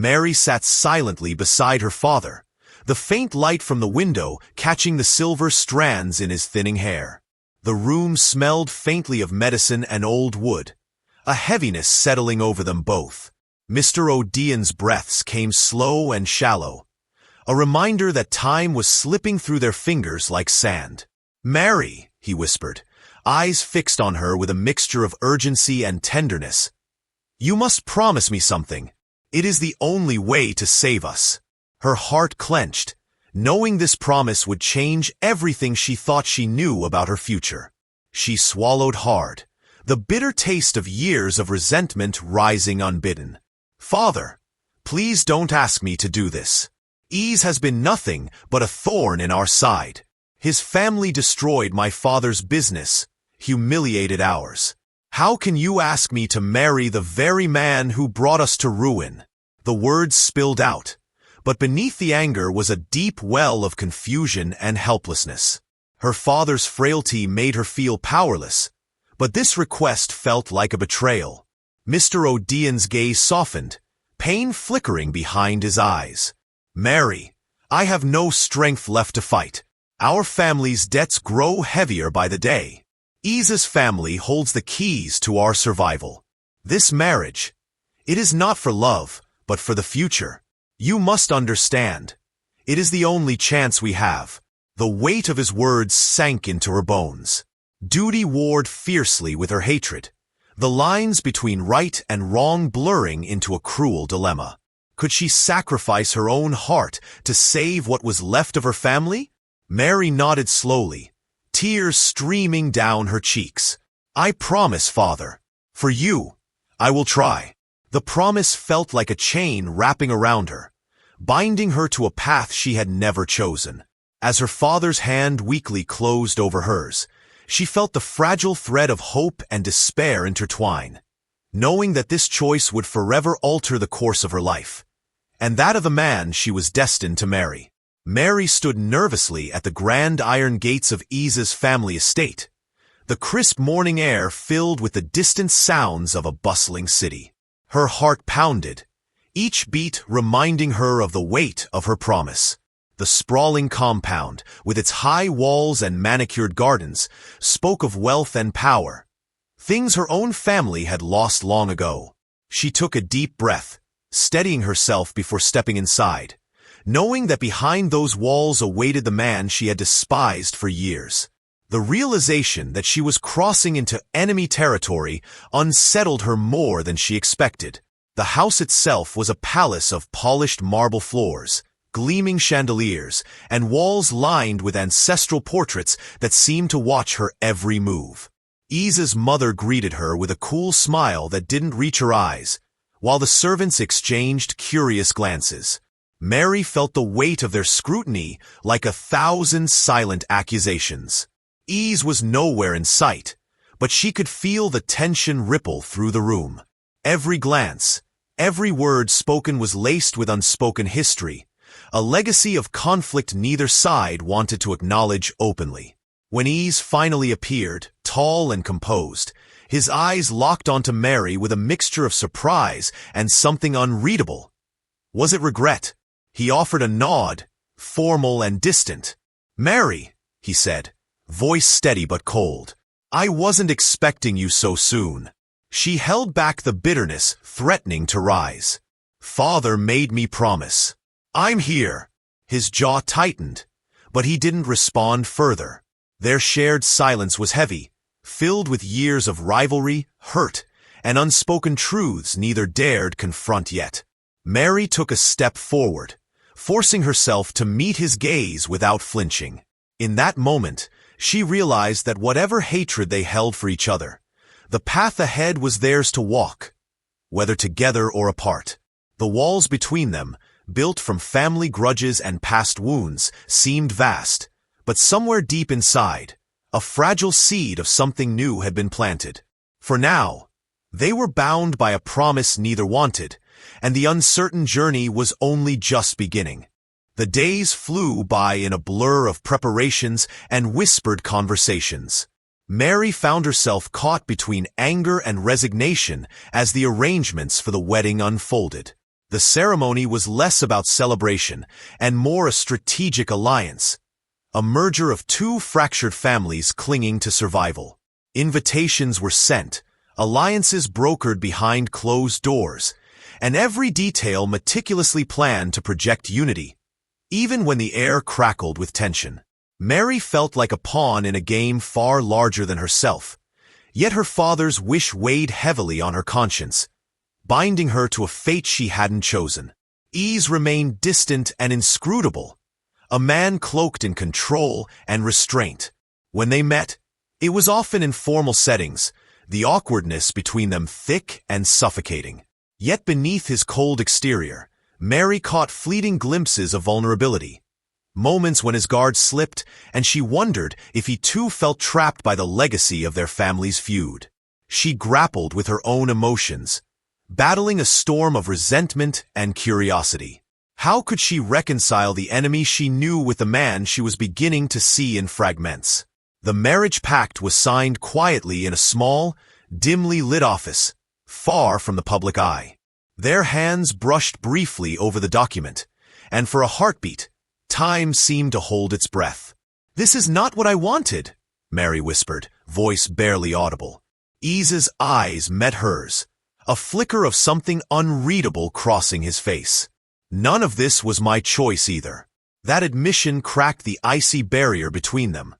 Mary sat silently beside her father, the faint light from the window catching the silver strands in his thinning hair. The room smelled faintly of medicine and old wood, a heaviness settling over them both. Mr. O'Dean's breaths came slow and shallow, a reminder that time was slipping through their fingers like sand. "Mary," he whispered, eyes fixed on her with a mixture of urgency and tenderness. "You must promise me something. It is the only way to save us." Her heart clenched, knowing this promise would change everything she thought she knew about her future. She swallowed hard, the bitter taste of years of resentment rising unbidden. "Father, please don't ask me to do this. Ease has been nothing but a thorn in our side. His family destroyed my father's business, humiliated ours. How can you ask me to marry the very man who brought us to ruin?" The words spilled out, but beneath the anger was a deep well of confusion and helplessness. Her father's frailty made her feel powerless, but this request felt like a betrayal. Mr. O'Dean's gaze softened, pain flickering behind his eyes. "Mary, I have no strength left to fight. Our family's debts grow heavier by the day. Ease's family holds the keys to our survival. This marriage, it is not for love, but for the future. You must understand. It is the only chance we have." The weight of his words sank into her bones. Duty warred fiercely with her hatred, the lines between right and wrong blurring into a cruel dilemma. Could she sacrifice her own heart to save what was left of her family? Mary nodded slowly, tears streaming down her cheeks. "I promise, Father. For you, I will try." The promise felt like a chain wrapping around her, binding her to a path she had never chosen. As her father's hand weakly closed over hers, she felt the fragile thread of hope and despair intertwine, knowing that this choice would forever alter the course of her life, and that of the man she was destined to marry. Mary stood nervously at the grand iron gates of Ease's family estate, the crisp morning air filled with the distant sounds of a bustling city. Her heart pounded, each beat reminding her of the weight of her promise. The sprawling compound, with its high walls and manicured gardens, spoke of wealth and power, things her own family had lost long ago. She took a deep breath, steadying herself before stepping inside, knowing that behind those walls awaited the man she had despised for years. The realization that she was crossing into enemy territory unsettled her more than she expected. The house itself was a palace of polished marble floors, gleaming chandeliers, and walls lined with ancestral portraits that seemed to watch her every move. Ease's mother greeted her with a cool smile that didn't reach her eyes, while the servants exchanged curious glances. Mary felt the weight of their scrutiny like 1,000 silent accusations. Ease was nowhere in sight, but she could feel the tension ripple through the room. Every glance, every word spoken was laced with unspoken history, a legacy of conflict neither side wanted to acknowledge openly. When Ease finally appeared, tall and composed, his eyes locked onto Mary with a mixture of surprise and something unreadable. Was it regret? He offered a nod, formal and distant. "Mary," he said, voice steady but cold, "I wasn't expecting you so soon." She held back the bitterness threatening to rise. "Father made me promise. I'm here." His jaw tightened, but he didn't respond further. Their shared silence was heavy, filled with years of rivalry, hurt, and unspoken truths neither dared confront yet. Mary took a step forward, forcing herself to meet his gaze without flinching. In that moment, she realized that whatever hatred they held for each other, the path ahead was theirs to walk, whether together or apart. The walls between them, built from family grudges and past wounds, seemed vast, but somewhere deep inside, a fragile seed of something new had been planted. For now, they were bound by a promise neither wanted, and the uncertain journey was only just beginning. The days flew by in a blur of preparations and whispered conversations. Mary found herself caught between anger and resignation as the arrangements for the wedding unfolded. The ceremony was less about celebration and more a strategic alliance, a merger of two fractured families clinging to survival. Invitations were sent, alliances brokered behind closed doors, and every detail meticulously planned to project unity, even when the air crackled with tension. Mary felt like a pawn in a game far larger than herself, yet her father's wish weighed heavily on her conscience, binding her to a fate she hadn't chosen. Ease remained distant and inscrutable, a man cloaked in control and restraint. When they met, it was often in formal settings, the awkwardness between them thick and suffocating. Yet beneath his cold exterior, Mary caught fleeting glimpses of vulnerability. Moments when his guard slipped, and she wondered if he too felt trapped by the legacy of their family's feud. She grappled with her own emotions, battling a storm of resentment and curiosity. How could she reconcile the enemy she knew with the man she was beginning to see in fragments? The marriage pact was signed quietly in a small, dimly lit office, far from the public eye. Their hands brushed briefly over the document, and for a heartbeat, time seemed to hold its breath. "This is not what I wanted," Mary whispered, voice barely audible. Ease's eyes met hers, a flicker of something unreadable crossing his face. "None of this was my choice either." That admission cracked the icy barrier between them,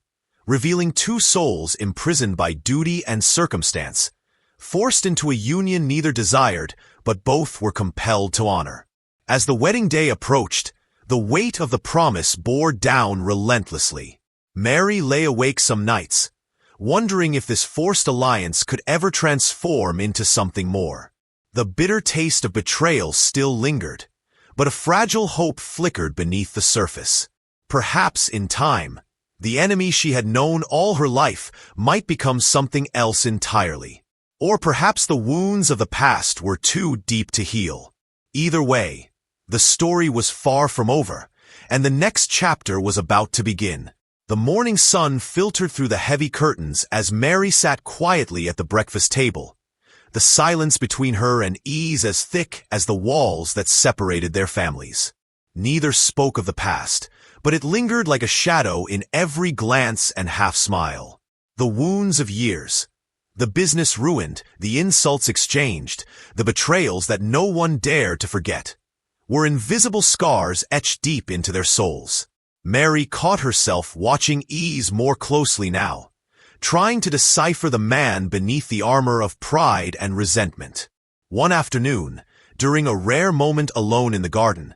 revealing two souls imprisoned by duty and circumstance, forced into a union neither desired, but both were compelled to honor. As the wedding day approached, the weight of the promise bore down relentlessly. Mary lay awake some nights, wondering if this forced alliance could ever transform into something more. The bitter taste of betrayal still lingered, but a fragile hope flickered beneath the surface. Perhaps in time, the enemy she had known all her life might become something else entirely. Or perhaps the wounds of the past were too deep to heal. Either way, the story was far from over, and the next chapter was about to begin. The morning sun filtered through the heavy curtains as Mary sat quietly at the breakfast table, the silence between her and Ease as thick as the walls that separated their families. Neither spoke of the past, but it lingered like a shadow in every glance and half-smile. The wounds of years, the business ruined, the insults exchanged, the betrayals that no one dared to forget, were invisible scars etched deep into their souls. Mary caught herself watching Ease more closely now, trying to decipher the man beneath the armor of pride and resentment. One afternoon, during a rare moment alone in the garden,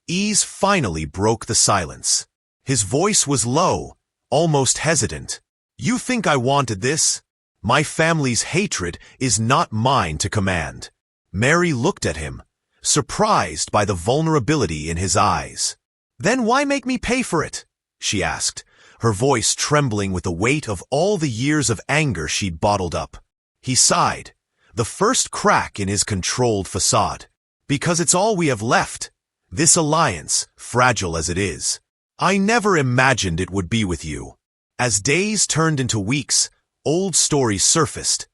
Ease finally broke the silence. His voice was low, almost hesitant. "You think I wanted this? My family's hatred is not mine to command." Mary looked at him, surprised by the vulnerability in his eyes. "Then why make me pay for it?" she asked, her voice trembling with the weight of all the years of anger she'd bottled up. He sighed, the first crack in his controlled facade. "Because it's all we have left. This alliance, fragile as it is. I never imagined it would be with you." As days turned into weeks, old stories surfaced,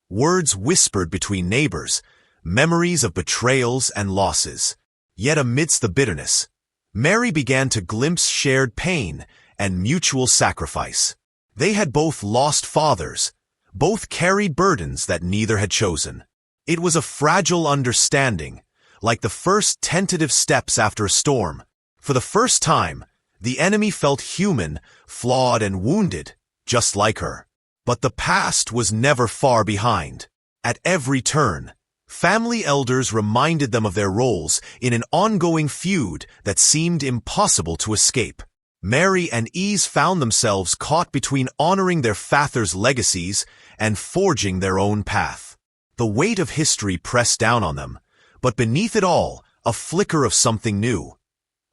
words whispered between neighbors, memories of betrayals and losses. Yet amidst the bitterness, Mary began to glimpse shared pain and mutual sacrifice. They had both lost fathers, both carried burdens that neither had chosen. It was a fragile understanding, like the first tentative steps after a storm. For the first time, the enemy felt human, flawed and wounded, just like her. But the past was never far behind. At every turn, family elders reminded them of their roles in an ongoing feud that seemed impossible to escape. Mary and Ease found themselves caught between honoring their father's legacies and forging their own path. The weight of history pressed down on them, but beneath it all, a flicker of something new.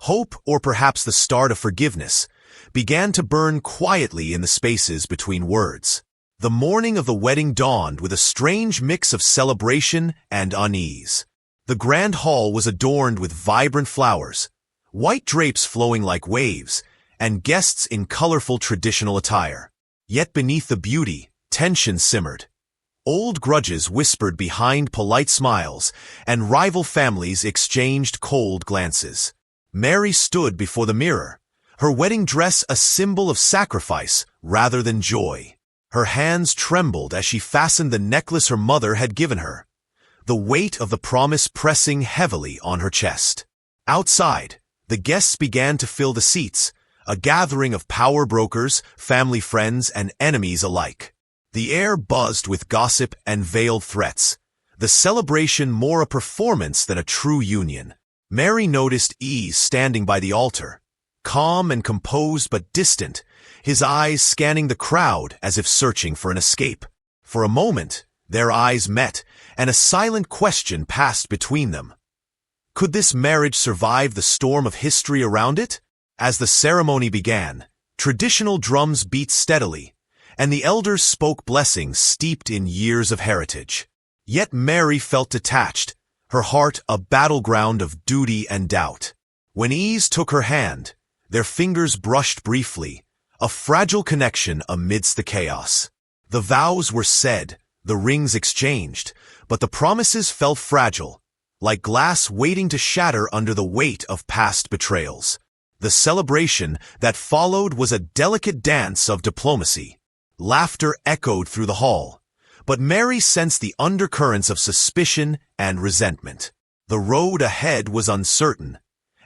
Hope, or perhaps the start of forgiveness, began to burn quietly in the spaces between words. The morning of the wedding dawned with a strange mix of celebration and unease. The grand hall was adorned with vibrant flowers, white drapes flowing like waves, and guests in colorful traditional attire. Yet beneath the beauty, tension simmered. Old grudges whispered behind polite smiles, and rival families exchanged cold glances. Mary stood before the mirror, her wedding dress a symbol of sacrifice rather than joy. Her hands trembled as she fastened the necklace her mother had given her, the weight of the promise pressing heavily on her chest. Outside, the guests began to fill the seats, a gathering of power brokers, family friends, and enemies alike. The air buzzed with gossip and veiled threats, the celebration more a performance than a true union. Mary noticed Ease standing by the altar, calm and composed but distant, his eyes scanning the crowd as if searching for an escape. For a moment, their eyes met, and a silent question passed between them. Could this marriage survive the storm of history around it? As the ceremony began, traditional drums beat steadily, and the elders spoke blessings steeped in years of heritage. Yet Mary felt detached, her heart a battleground of duty and doubt. When Ease took her hand, their fingers brushed briefly, a fragile connection amidst the chaos. The vows were said, the rings exchanged, but the promises felt fragile, like glass waiting to shatter under the weight of past betrayals. The celebration that followed was a delicate dance of diplomacy. Laughter echoed through the hall, but Mary sensed the undercurrents of suspicion and resentment. The road ahead was uncertain,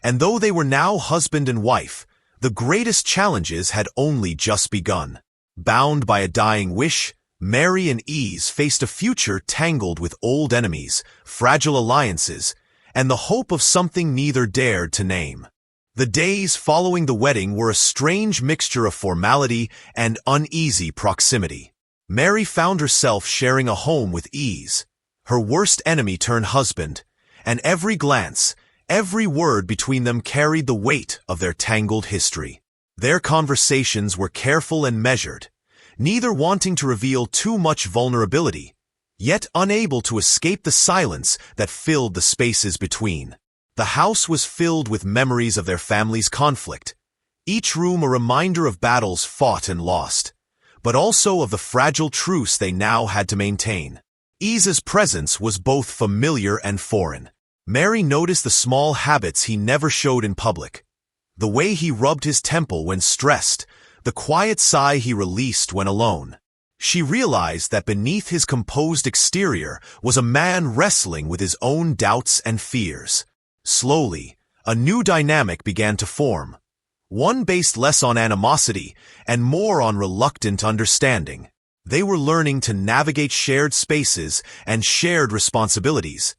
and though they were now husband and wife, the greatest challenges had only just begun. Bound by a dying wish, Mary and Ease faced a future tangled with old enemies, fragile alliances, and the hope of something neither dared to name. The days following the wedding were a strange mixture of formality and uneasy proximity. Mary found herself sharing a home with Ease, her worst enemy turned husband, and every glance, every word between them carried the weight of their tangled history. Their conversations were careful and measured, neither wanting to reveal too much vulnerability, yet unable to escape the silence that filled the spaces between. The house was filled with memories of their family's conflict, each room a reminder of battles fought and lost, but also of the fragile truce they now had to maintain. Ease's presence was both familiar and foreign. Mary noticed the small habits he never showed in public, the way he rubbed his temple when stressed, the quiet sigh he released when alone. She realized that beneath his composed exterior was a man wrestling with his own doubts and fears. Slowly, a new dynamic began to form, one based less on animosity and more on reluctant understanding. They were learning to navigate shared spaces and shared responsibilities,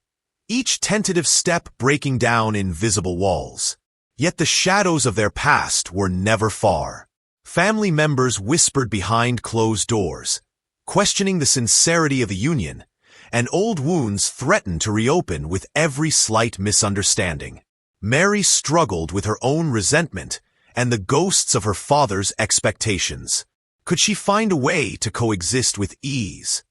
each tentative step breaking down invisible walls. Yet the shadows of their past were never far. Family members whispered behind closed doors, questioning the sincerity of the union, and old wounds threatened to reopen with every slight misunderstanding. Mary struggled with her own resentment and the ghosts of her father's expectations. Could she find a way to coexist with Ease?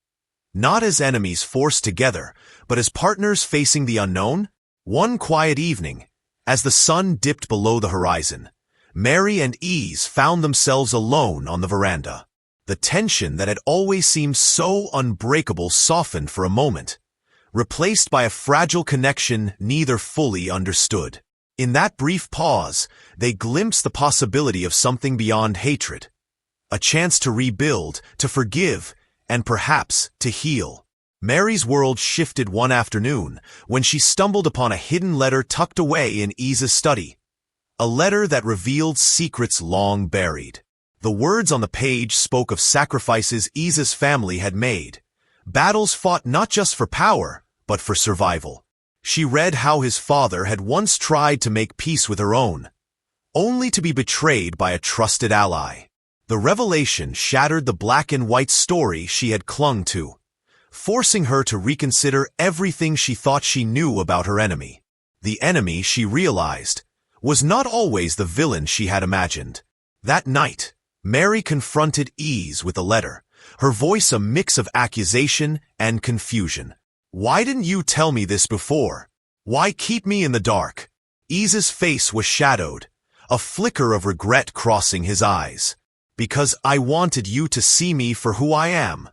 Not as enemies forced together, but as partners facing the unknown? One quiet evening, as the sun dipped below the horizon, Mary and Ease found themselves alone on the veranda. The tension that had always seemed so unbreakable softened for a moment, replaced by a fragile connection neither fully understood. In that brief pause, they glimpsed the possibility of something beyond hatred, a chance to rebuild, to forgive, and perhaps to heal. Mary's world shifted one afternoon when she stumbled upon a hidden letter tucked away in Ease's study, a letter that revealed secrets long buried. The words on the page spoke of sacrifices Ease's family had made, battles fought not just for power, but for survival. She read how his father had once tried to make peace with her own, only to be betrayed by a trusted ally. The revelation shattered the black and white story she had clung to, forcing her to reconsider everything she thought she knew about her enemy. The enemy, she realized, was not always the villain she had imagined. That night, Mary confronted Ease with a letter, her voice a mix of accusation and confusion. "Why didn't you tell me this before? Why keep me in the dark?" Ease's face was shadowed, a flicker of regret crossing his eyes. "Because I wanted you to see me for who I am,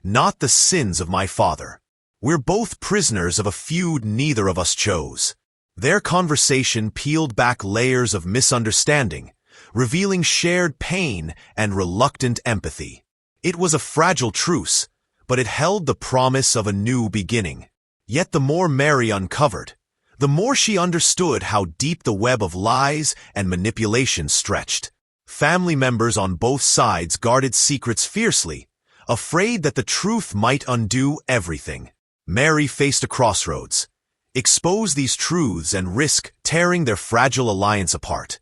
not the sins of my father. We're both prisoners of a feud neither of us chose. Their conversation peeled back layers of misunderstanding, revealing shared pain and reluctant empathy. It was a fragile truce, but it held the promise of a new beginning. Yet the more Mary uncovered, the more she understood how deep the web of lies and manipulation stretched. Family members on both sides guarded secrets fiercely, afraid that the truth might undo everything. Mary faced a crossroads: expose these truths and risk tearing their fragile alliance apart,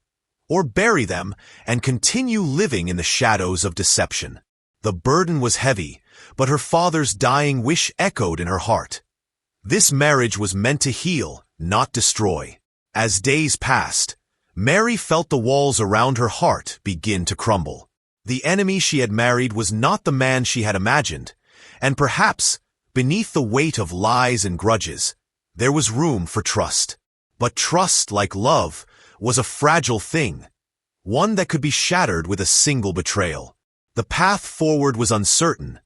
or bury them and continue living in the shadows of deception. The burden was heavy, but her father's dying wish echoed in her heart. This marriage was meant to heal, not destroy. As days passed, Mary felt the walls around her heart begin to crumble. The enemy she had married was not the man she had imagined, and perhaps, beneath the weight of lies and grudges, there was room for trust. But trust, like love, was a fragile thing, one that could be shattered with a single betrayal. The path forward was uncertain,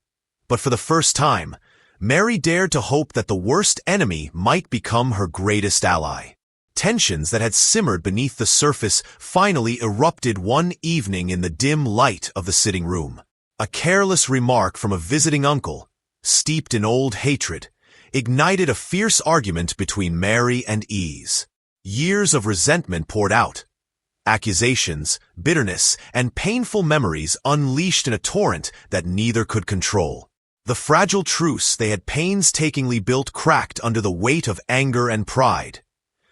but for the first time, Mary dared to hope that the worst enemy might become her greatest ally. Tensions that had simmered beneath the surface finally erupted one evening in the dim light of the sitting room. A careless remark from a visiting uncle, steeped in old hatred, ignited a fierce argument between Mary and Ease. Years of resentment poured out. Accusations, bitterness, and painful memories unleashed in a torrent that neither could control. The fragile truce they had painstakingly built cracked under the weight of anger and pride,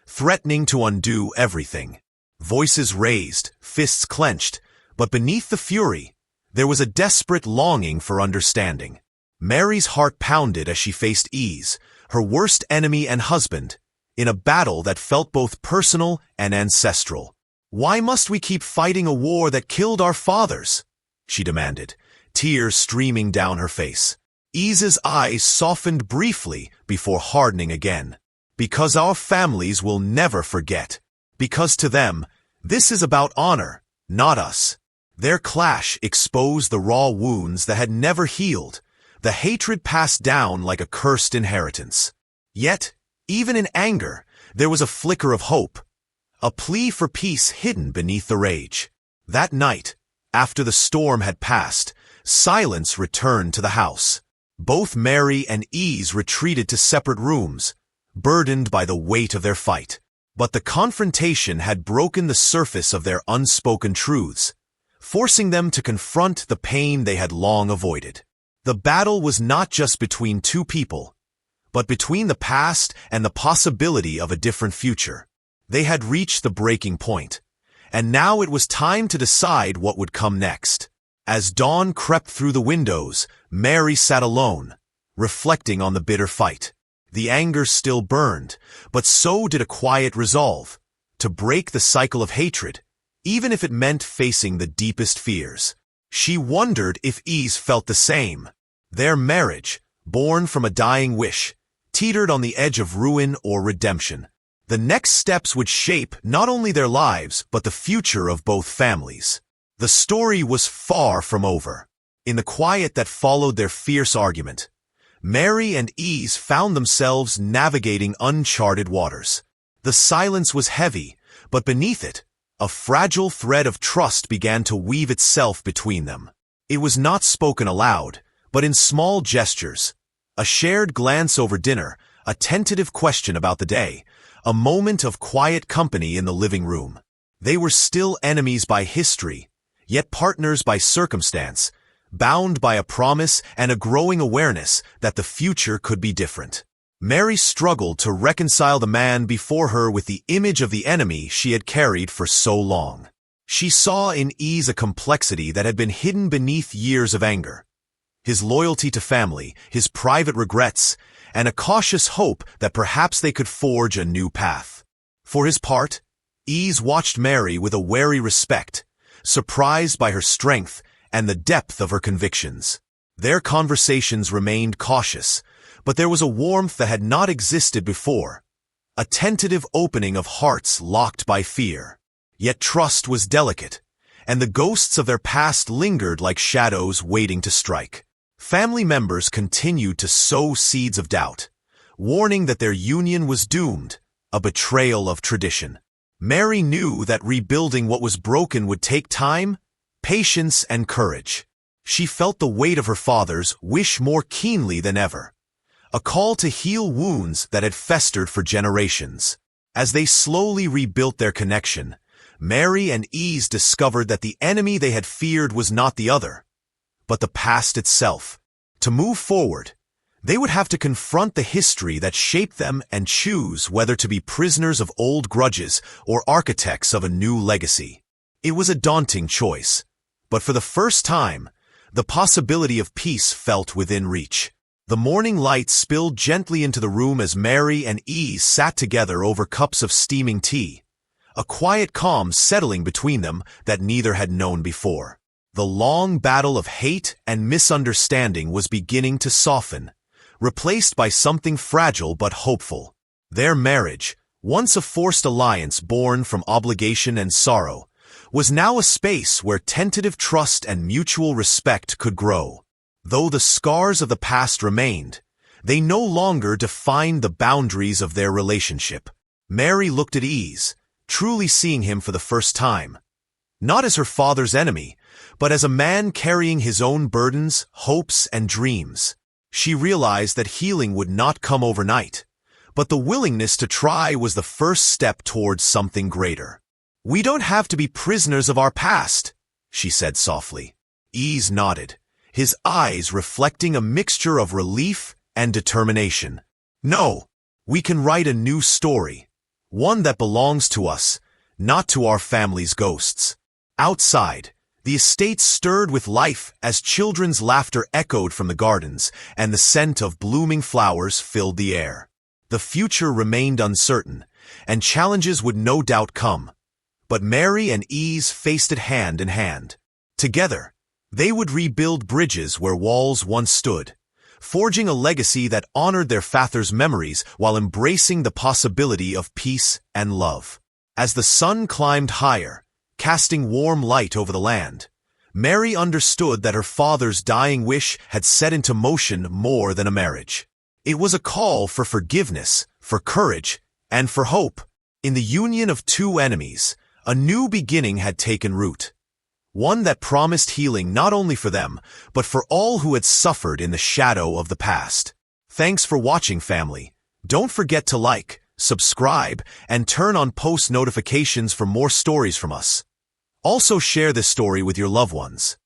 threatening to undo everything. Voices raised, fists clenched, but beneath the fury, there was a desperate longing for understanding. Mary's heart pounded as she faced Ease, her worst enemy and husband, in a battle that felt both personal and ancestral. "Why must we keep fighting a war that killed our fathers?" she demanded, tears streaming down her face. Ease's eyes softened briefly before hardening again. "Because our families will never forget. Because to them, this is about honor, not us." Their clash exposed the raw wounds that had never healed, the hatred passed down like a cursed inheritance. Yet, even in anger, there was a flicker of hope, a plea for peace hidden beneath the rage. That night, after the storm had passed, silence returned to the house. Both Mary and Ease retreated to separate rooms, burdened by the weight of their fight. But the confrontation had broken the surface of their unspoken truths, forcing them to confront the pain they had long avoided. The battle was not just between two people, but between the past and the possibility of a different future. They had reached the breaking point, and now it was time to decide what would come next. As dawn crept through the windows, Mary sat alone, reflecting on the bitter fight. The anger still burned, but so did a quiet resolve, to break the cycle of hatred, even if it meant facing the deepest fears. She wondered if Ease felt the same. Their marriage, born from a dying wish, teetered on the edge of ruin or redemption. The next steps would shape not only their lives, but the future of both families. The story was far from over. In the quiet that followed their fierce argument, Mary and Ease found themselves navigating uncharted waters. The silence was heavy, but beneath it, a fragile thread of trust began to weave itself between them. It was not spoken aloud, but in small gestures. A shared glance over dinner, a tentative question about the day, a moment of quiet company in the living room. They were still enemies by history, yet partners by circumstance, bound by a promise and a growing awareness that the future could be different. Mary struggled to reconcile the man before her with the image of the enemy she had carried for so long. She saw in Ease a complexity that had been hidden beneath years of anger. His loyalty to family, his private regrets, and a cautious hope that perhaps they could forge a new path. For his part, Ease watched Mary with a wary respect, surprised by her strength and the depth of her convictions. Their conversations remained cautious, but there was a warmth that had not existed before, a tentative opening of hearts locked by fear. Yet trust was delicate, and the ghosts of their past lingered like shadows waiting to strike. family members continued to sow seeds of doubt, warning that their union was doomed, a betrayal of tradition. Mary knew that rebuilding what was broken would take time, patience, and courage. She felt the weight of her father's wish more keenly than ever, a call to heal wounds that had festered for generations. As they slowly rebuilt their connection, Mary and Ease discovered that the enemy they had feared was not the other, but the past itself. To move forward, they would have to confront the history that shaped them and choose whether to be prisoners of old grudges or architects of a new legacy. It was a daunting choice, but for the first time, the possibility of peace felt within reach. The morning light spilled gently into the room as Mary and Ease sat together over cups of steaming tea, a quiet calm settling between them that neither had known before. The long battle of hate and misunderstanding was beginning to soften, replaced by something fragile but hopeful. Their marriage, once a forced alliance born from obligation and sorrow, was now a space where tentative trust and mutual respect could grow. Though the scars of the past remained, they no longer defined the boundaries of their relationship. Mary looked at Ease, truly seeing him for the first time, not as her father's enemy, but as a man carrying his own burdens, hopes, and dreams. She realized that healing would not come overnight, but the willingness to try was the first step towards something greater. "We don't have to be prisoners of our past," she said softly. Ease nodded, his eyes reflecting a mixture of relief and determination. "No, we can write a new story, one that belongs to us, not to our family's ghosts." Outside, the estate stirred with life as children's laughter echoed from the gardens and the scent of blooming flowers filled the air. The future remained uncertain, and challenges would no doubt come. But Mary and Ease faced it hand in hand. Together, they would rebuild bridges where walls once stood, forging a legacy that honored their father's memories while embracing the possibility of peace and love. As the sun climbed higher, casting warm light over the land, Mary understood that her father's dying wish had set into motion more than a marriage. It was a call for forgiveness, for courage, and for hope. In the union of two enemies, a new beginning had taken root, one that promised healing not only for them, but for all who had suffered in the shadow of the past. Thanks for watching, family. Don't forget to like, subscribe, and turn on post notifications for more stories from us. Also share this story with your loved ones.